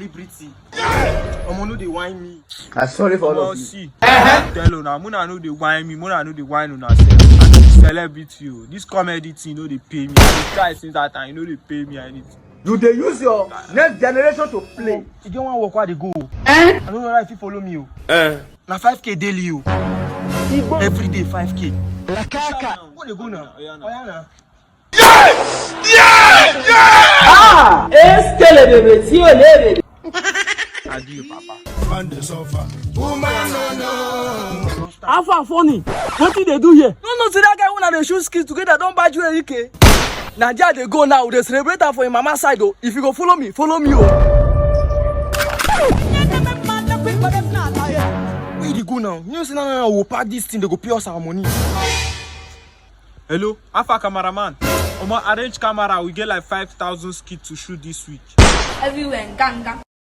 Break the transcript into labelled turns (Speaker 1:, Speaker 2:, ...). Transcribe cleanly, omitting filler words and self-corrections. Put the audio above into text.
Speaker 1: Celebrity. Omo no dey whine me.
Speaker 2: I'm sorry for all of you.
Speaker 1: See. Tell una, Muna no dey whine me, Muna no dey whine una self. I be celebrity o. This comedy thing no dey pay me. I dey try since that time, you no dey pay me anything.
Speaker 2: You dey use your next generation to play.
Speaker 1: You get one work where they go. I don't know if you follow me. Na 5K daily o. Every day 5K. What they go now?
Speaker 2: Ah! Eskele bebe, tí o lè.
Speaker 1: Adieu, papa.
Speaker 3: How far funny? What did they do here? No, see that guy when they shoot skills together, don't buy you AK. Nadia they go now, they celebrate her for your mama side though. If you go follow me oh.
Speaker 1: Where they go now? You know say now we'll pack this thing, they go pay us our money. Hello, Alpha cameraman. Omo arrange camera, we get like 5,000 skits to shoot this week.
Speaker 4: Everywhere in gang.